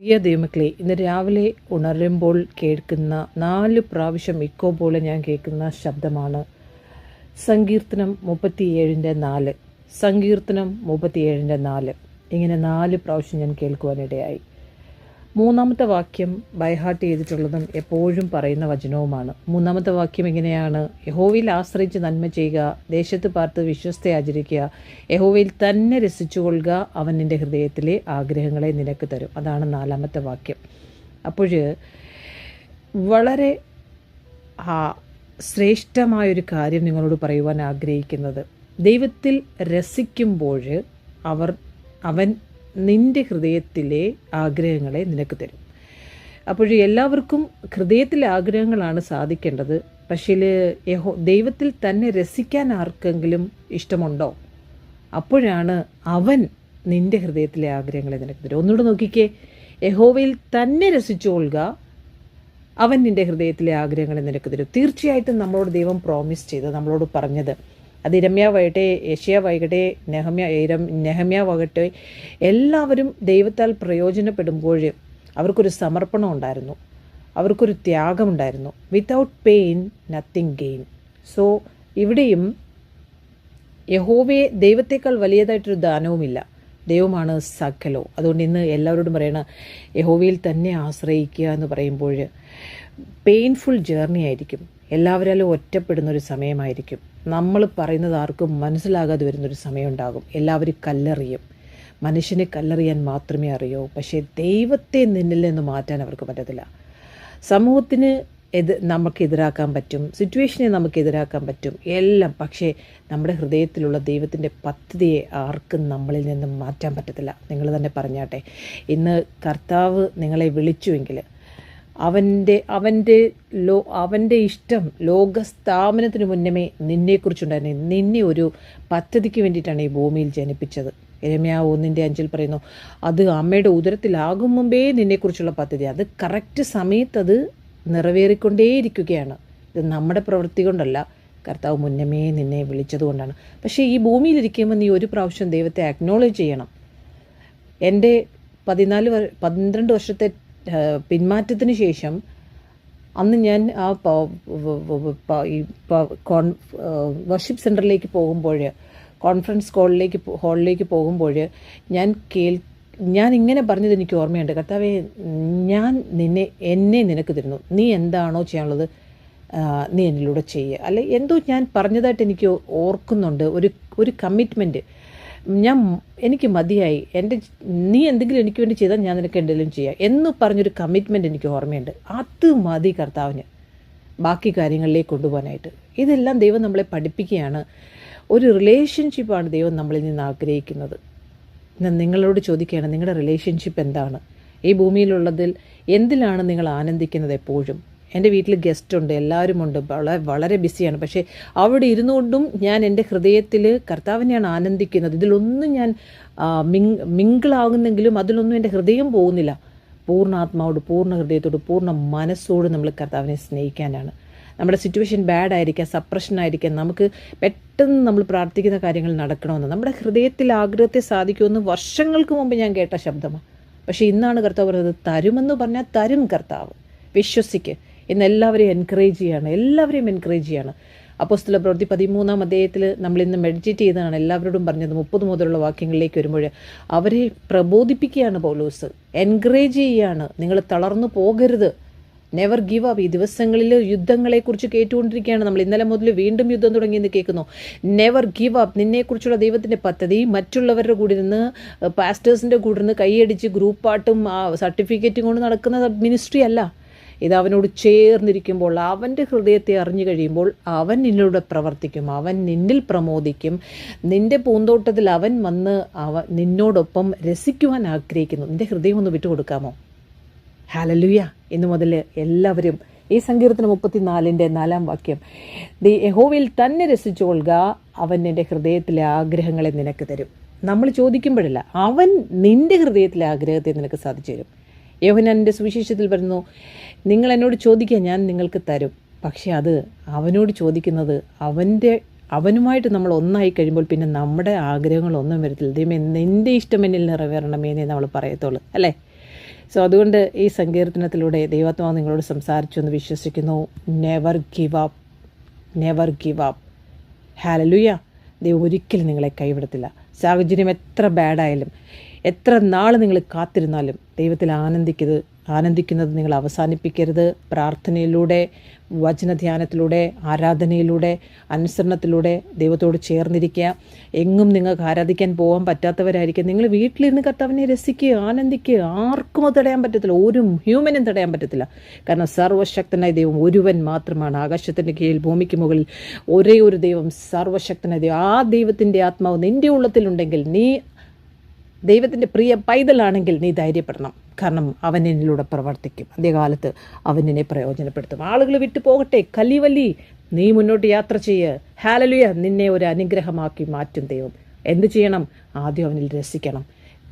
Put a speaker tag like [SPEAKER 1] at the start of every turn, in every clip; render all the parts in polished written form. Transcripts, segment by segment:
[SPEAKER 1] പ്രിയ ദൈവമക്കളെ, ഇന്ന് രാവിലെ ഉണരുമ്പോൾ കേൾക്കുന്ന 4 പ്രാവശ്യം ഇക്കോ പോലെ ഞാൻ കേൾക്കുന്ന ശബ്ദമാണ് സങ്കീർത്തനം 37:4. സങ്കീർത്തനം 37:4 ഇങ്ങനെ 4 പ്രാവശ്യം ഞാൻ കേൾക്കുവാനിടയായി. 3-ാമത്തെ വാക്യം ബൈഹാർട്ട് ചെയ്തിട്ടുള്ളതും എപ്പോഴും പറയുന്ന വചനവുമാണ്. 3-ാമത്തെ വാക്യം ഇങ്ങനെയാണ്: യഹോവയിൽ ആശ്രയിച്ച് നന്മ ചെയ്യുക, ദേശത്ത് പാർത്ത് വിശ്വസ്തയെ ആചരിക്കുക, യഹോവയിൽ തന്നെ രസിച്ചുകൊള്ളുക, അവൻ നിൻ്റെ ഹൃദയത്തിലെ ആഗ്രഹങ്ങളെ നിനക്ക് തരും. അതാണ് 4-ാമത്തെ വാക്യം. അപ്പോൾ വളരെ ശ്രേഷ്ഠമായൊരു കാര്യം നിങ്ങളോട് പറയുവാൻ ആഗ്രഹിക്കുന്നത്, ദൈവത്തിൽ രസിക്കുമ്പോൾ അവൻ നിൻ്റെ ഹൃദയത്തിലെ ആഗ്രഹങ്ങളെ നിനക്ക് തരും. അപ്പോൾ എല്ലാവർക്കും ഹൃദയത്തിലെ ആഗ്രഹങ്ങളാണ് സാധിക്കേണ്ടത്. പക്ഷേ ദൈവത്തിൽ തന്നെ രസിക്കാൻ ആർക്കെങ്കിലും ഇഷ്ടമുണ്ടോ? അപ്പോഴാണ് അവൻ നിൻ്റെ ഹൃദയത്തിലെ ആഗ്രഹങ്ങളെ നിനക്ക് തരും. ഒന്നുകൂടെ നോക്കിക്കേ, യഹോവയിൽ തന്നെ രസിച്ചുകൊള്ളുക, അവൻ നിൻ്റെ ഹൃദയത്തിലെ ആഗ്രഹങ്ങളെ നിനക്ക് തരും. തീർച്ചയായിട്ടും നമ്മളോട് ദൈവം പ്രോമിസ് ചെയ്ത് നമ്മളോട് പറഞ്ഞത്, അത് ഇരമ്യാവാകട്ടെ, യെശയ്യാവാകട്ടെ, നെഹമ്യാവാകട്ടെ, എല്ലാവരും ദൈവത്താൽ പ്രയോജനപ്പെടുമ്പോൾ അവർക്കൊരു സമർപ്പണം ഉണ്ടായിരുന്നു, അവർക്കൊരു ത്യാഗമുണ്ടായിരുന്നു. Without pain nothing gain. So ഇവിടെയും യഹോവയെ ദൈവത്തേക്കാൾ വലിയതായിട്ടൊരു ദാനവുമില്ല. ദൈവമാണ് സകലോ. അതുകൊണ്ട് ഇന്ന് എല്ലാവരോടും പറയണം, യഹോവയിൽ തന്നെ ആശ്രയിക്കുക എന്ന് പറയുമ്പോൾ പെയിൻഫുൾ ജേർണി ആയിരിക്കും. എല്ലാവരാലും ഒറ്റപ്പെടുന്നൊരു സമയമായിരിക്കും. നമ്മൾ പറയുന്നത് ആർക്കും മനസ്സിലാകാതെ വരുന്നൊരു സമയമുണ്ടാകും. എല്ലാവരും കല്ലെറിയും. മനുഷ്യനെ കല്ലെറിയാൻ മാത്രമേ അറിയൂ. പക്ഷേ ദൈവത്തെ നിന്നിൽ നിന്ന് മാറ്റാൻ അവർക്ക് പറ്റത്തില്ല. സമൂഹത്തിന് നമുക്ക് എതിരാക്കാൻ പറ്റും, സിറ്റുവേഷനെ നമുക്ക് എതിരാക്കാൻ പറ്റും, എല്ലാം. പക്ഷേ നമ്മുടെ ഹൃദയത്തിലുള്ള ദൈവത്തിൻ്റെ പദ്ധതിയെ ആർക്കും നമ്മളിൽ നിന്നും മാറ്റാൻ പറ്റത്തില്ല. നിങ്ങൾ തന്നെ പറഞ്ഞാട്ടെ, ഇന്ന് കർത്താവ് നിങ്ങളെ വിളിച്ചുവെങ്കിൽ അവൻ്റെ ഇഷ്ടം ലോകസ്ഥാപനത്തിന് മുന്നമേ നിന്നെക്കുറിച്ചുണ്ടായിരുന്നു. നിന്നെ ഒരു പദ്ധതിക്ക് വേണ്ടിയിട്ടാണ് ഈ ഭൂമിയിൽ ജനിപ്പിച്ചത്. യിരെമ്യാവ് 1:5 പറയുന്നു, അത് അമ്മയുടെ ഉദരത്തിലാകും മുമ്പേ നിന്നെക്കുറിച്ചുള്ള പദ്ധതി. അത് കറക്റ്റ് സമയത്ത് അത് നിറവേറിക്കൊണ്ടേയിരിക്കുകയാണ്. ഇത് നമ്മുടെ പ്രവൃത്തി കൊണ്ടല്ല, കർത്താവ് മുന്നമേ നിന്നെ വിളിച്ചതുകൊണ്ടാണ്. പക്ഷേ ഈ ഭൂമിയിലിരിക്കുമ്പോൾ നീ ഒരു പ്രാവശ്യം ദൈവത്തെ അക്നോളജ് ചെയ്യണം. എൻ്റെ 12 വർഷത്തെ പിന്മാറ്റത്തിന് ശേഷം അന്ന് ഞാൻ ആ വർഷിപ്പ് സെൻറ്ററിലേക്ക് പോകുമ്പോൾ, കോൺഫറൻസ് ഹാളിലേക്ക് പോകുമ്പോൾ ഞാൻ ഇങ്ങനെ പറഞ്ഞത് എനിക്ക് ഓർമ്മയുണ്ട്: കർത്താവേ, ഞാൻ എന്നെ നിനക്ക് തരുന്നു, നീ എന്താണോ ചെയ്യാനുള്ളത് നീ എന്നിലൂടെ ചെയ്യുക. അല്ലെ എന്തോ ഞാൻ പറഞ്ഞതായിട്ട് എനിക്ക് ഓർക്കുന്നുണ്ട്. ഒരു കമ്മിറ്റ്മെൻറ്റ്. എനിക്ക് മതിയായി, നീ എന്തെങ്കിലും എനിക്ക് വേണ്ടി ചെയ്താൽ ഞാൻ നിനക്ക് എന്തെങ്കിലും ചെയ്യാം എന്ന് പറഞ്ഞൊരു കമ്മിറ്റ്മെൻറ്റ് എനിക്ക് ഓർമ്മയുണ്ട്. അത് മതി കർത്താവിന് ബാക്കി കാര്യങ്ങളിലേക്ക് കൊണ്ടുപോകാനായിട്ട്. ഇതെല്ലാം ദൈവം നമ്മളെ പഠിപ്പിക്കുകയാണ്. ഒരു റിലേഷൻഷിപ്പാണ് ദൈവം നമ്മളിൽ നിന്ന് ആഗ്രഹിക്കുന്നത്. ഞാൻ നിങ്ങളോട് ചോദിക്കുകയാണ്, നിങ്ങളുടെ റിലേഷൻഷിപ്പ് എന്താണ്? ഈ ഭൂമിയിലുള്ളതിൽ എന്തിലാണ് നിങ്ങൾ ആനന്ദിക്കുന്നത്? എപ്പോഴും എൻ്റെ വീട്ടിൽ ഗസ്റ്റ് ഉണ്ട്, എല്ലാവരും ഉണ്ട്, വളരെ ബിസിയാണ്. പക്ഷേ അവിടെ ഇരുന്നുകൊണ്ടും ഞാൻ എൻ്റെ ഹൃദയത്തിൽ കർത്താവിനെയാണ് ആനന്ദിക്കുന്നത്. ഇതിലൊന്നും ഞാൻ മിങ്കിളാകുന്നെങ്കിലും അതിലൊന്നും എൻ്റെ ഹൃദയം പോകുന്നില്ല. പൂർണ്ണ ആത്മാവോട്, പൂർണ്ണ ഹൃദയത്തോട്, പൂർണ്ണ മനസ്സോട് നമ്മൾ കർത്താവിനെ സ്നേഹിക്കാനാണ്. നമ്മുടെ സിറ്റുവേഷൻ ബാഡ് ആയിരിക്കാം, സപ്രഷൻ ആയിരിക്കാം, നമുക്ക് പെട്ടെന്ന് നമ്മൾ പ്രാർത്ഥിക്കുന്ന കാര്യങ്ങൾ നടക്കണമെന്ന്, നമ്മുടെ ഹൃദയത്തിൽ ആഗ്രഹത്തെ സാധിക്കുമെന്ന് വർഷങ്ങൾക്ക് മുമ്പ് ഞാൻ കേട്ട ശബ്ദമാണ്. പക്ഷേ ഇന്നാണ് കർത്താവ് പറയുന്നത്, തരുമെന്ന് പറഞ്ഞാൽ തരും കർത്താവ്, വിശ്വസിക്ക്. ഇന്ന് എല്ലാവരെയും എൻകറേജ് ചെയ്യാണ്. അപ്പോസ്തലപ്രവൃത്തി 13-ാം അധ്യായത്തിൽ നമ്മളിന്ന് മെഡിറ്റേറ്റ് ചെയ്തതാണ് എല്ലാവരോടും പറഞ്ഞത്. 30 മുതലുള്ള വാക്യങ്ങളിലേക്ക് വരുമ്പോൾ അവരെ പ്രബോധിപ്പിക്കുകയാണ് പൗലോസ്, എൻകറേജ് ചെയ്യുകയാണ്. നിങ്ങൾ തളർന്നു പോകരുത്, നെവർ ഗീവ് അപ്പ്. ഈ ദിവസങ്ങളിൽ യുദ്ധങ്ങളെക്കുറിച്ച് കേട്ടുകൊണ്ടിരിക്കുകയാണ് നമ്മൾ. ഇന്നലെ മുതൽ വീണ്ടും യുദ്ധം തുടങ്ങിയെന്ന് കേൾക്കുന്നു. Never give up. നിന്നെക്കുറിച്ചുള്ള ദൈവത്തിൻ്റെ പദ്ധതി മറ്റുള്ളവരുടെ കൂടെ നിന്ന്, പാസ്റ്റേഴ്സിൻ്റെ കൂടെ നിന്ന് കൈയടിച്ച് ഗ്രൂപ്പായിട്ടും സർട്ടിഫിക്കറ്റും കൊണ്ട് നടക്കുന്ന മിനിസ്ട്രി അല്ല. ഇത് അവനോട് ചേർന്നിരിക്കുമ്പോൾ, അവൻ്റെ ഹൃദയത്തെ അറിഞ്ഞു കഴിയുമ്പോൾ അവൻ നിന്നിലൂടെ പ്രവർത്തിക്കും, അവൻ നിന്നിൽ പ്രമോദിക്കും. നിൻ്റെ പൂന്തോട്ടത്തിൽ അവൻ വന്ന് നിന്നോടൊപ്പം രസിക്കുവാൻ ആഗ്രഹിക്കുന്നു. നിൻ്റെ ഹൃദയം ഒന്ന് വിട്ടുകൊടുക്കാമോ? ഹല്ലേലൂയ. ഇന്നു മുതൽ എല്ലാവരും ഈ സങ്കീർത്തനം 34:4 വാക്യം, യഹോവയിൽ തന്നെ രസിച്ചുകൊള്ളുക, അവൻ നിൻ്റെ ഹൃദയത്തിലെ ആഗ്രഹങ്ങളെ നിനക്ക് തരും. നമ്മൾ ചോദിക്കുമ്പോഴല്ല, അവൻ നിൻ്റെ ഹൃദയത്തിലെ ആഗ്രഹത്തെ നിനക്ക് സാധിച്ചു തരും. യോഹന്നാന്റെ സുവിശേഷത്തിൽ പറയുന്നു, നിങ്ങൾ എന്നോട് ചോദിക്കുക, ഞാൻ നിങ്ങൾക്ക് തരും. പക്ഷെ അത് അവനോട് ചോദിക്കുന്നത്, അവനുമായിട്ട് നമ്മൾ ഒന്നായി കഴിയുമ്പോൾ പിന്നെ നമ്മുടെ ആഗ്രഹങ്ങളൊന്നും വരത്തില്ല. ദൈവമേ, നിൻ്റെ ഇഷ്ടം എന്നിൽ നിറവേറണമേ എന്നേ നമ്മൾ പറയത്തുള്ളൂ, അല്ലേ? സോ അതുകൊണ്ട് ഈ സങ്കീർത്തനത്തിലൂടെ ദൈവാത്മാവ് നിങ്ങളോട് സംസാരിച്ചു എന്ന് വിശ്വസിക്കുന്നു. Never give up, never give up. Hallelujah. ദൈവം ഒരിക്കലും നിങ്ങളെ കൈവിടത്തില്ല. സാഹചര്യം എത്ര ബാഡായാലും, എത്ര നാൾ നിങ്ങൾ കാത്തിരുന്നാലും ദൈവത്തിൽ ആനന്ദിക്കുന്നത് നിങ്ങൾ അവസാനിപ്പിക്കരുത്. പ്രാർത്ഥനയിലൂടെ, വചനധ്യാനത്തിലൂടെ, ആരാധനയിലൂടെ, അനുസരണത്തിലൂടെ ദൈവത്തോട് ചേർന്നിരിക്കുക. എങ്ങും നിങ്ങൾക്ക് ആരാധിക്കാൻ പോകാൻ പറ്റാത്തവരായിരിക്കും, നിങ്ങൾ വീട്ടിലിരുന്ന് കർത്താവിനെ രസിക്കുക, ആനന്ദിക്കുക. ആർക്കും അത് തടയാൻ പറ്റത്തില്ല, ഒരു ഹ്യൂമനും തടയാൻ പറ്റത്തില്ല. കാരണം സർവ്വശക്തനായ ദൈവം ഒരുവൻ മാത്രമാണ്. ആകാശത്തിൻ്റെ കീഴിൽ ഭൂമിക്ക് മുകളിൽ ഒരേ ഒരു ദൈവം, സർവ്വശക്തനായ ദൈവം. ആ ദൈവത്തിൻ്റെ ആത്മാവ് നിൻ്റെ ഉള്ളത്തിലുണ്ടെങ്കിൽ, നീ ദൈവത്തിൻ്റെ പ്രിയ പൈതലാണെങ്കിൽ നീ ധൈര്യപ്പെടണം. കാരണം അവൻ എന്നിലൂടെ പ്രവർത്തിക്കും. അതേകാലത്ത് അവൻ എന്നെ പ്രയോജനപ്പെടുത്തും. ആളുകൾ വിട്ടു പോകട്ടെ, കലിവല്ലി, നീ മുന്നോട്ട് യാത്ര ചെയ്യുക. ഹല്ലേലൂയ. നിന്നെ ഒരു അനുഗ്രഹമാക്കി മാറ്റും ദൈവം. എന്ത് ചെയ്യണം? ആദ്യം അവനിൽ രസിക്കണം,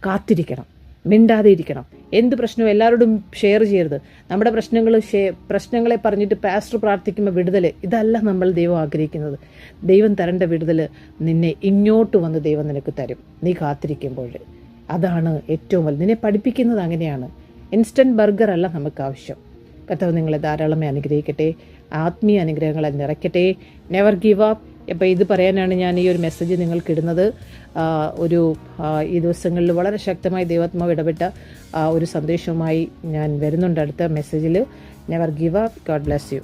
[SPEAKER 1] കാത്തിരിക്കണം, മിണ്ടാതെ ഇരിക്കണം. എന്ത് പ്രശ്നവും എല്ലാവരോടും ഷെയർ ചെയ്യരുത്. നമ്മുടെ പ്രശ്നങ്ങളെ പറഞ്ഞിട്ട് പാസ്റ്റർ പ്രാർത്ഥിക്കുമ്പോൾ വിടുതൽ, ഇതല്ല നമ്മൾ ദൈവം ആഗ്രഹിക്കുന്നത്. ദൈവം തരേണ്ട വിടുതൽ നിന്നെ ഇങ്ങോട്ട് വന്ന് ദൈവം നിനക്ക് തരും, നീ കാത്തിരിക്കുമ്പോൾ. അതാണ് ഏറ്റവും വലുത്. നിന്നെ പഠിപ്പിക്കുന്നത് അങ്ങനെയാണ്. ഇൻസ്റ്റൻറ്റ് ബർഗർ അല്ല നമുക്ക് ആവശ്യം. കർത്താവ് നിങ്ങളെ ധാരാളമേ അനുഗ്രഹിക്കട്ടെ, ആത്മീയ അനുഗ്രഹങ്ങളെ നിറയ്ക്കട്ടെ. Never give up. അപ്പോൾ ഇത് പറയാനാണ് ഞാൻ ഈ ഒരു മെസ്സേജ് നിങ്ങൾക്ക് ഇടുന്നത്. ഈ ദിവസങ്ങളിൽ വളരെ ശക്തമായി ദൈവാത്മാവ് ഇടപെട്ട ഒരു സന്ദേശവുമായി ഞാൻ വരുന്നുണ്ട് അടുത്ത മെസ്സേജിൽ. Never give up. God bless U.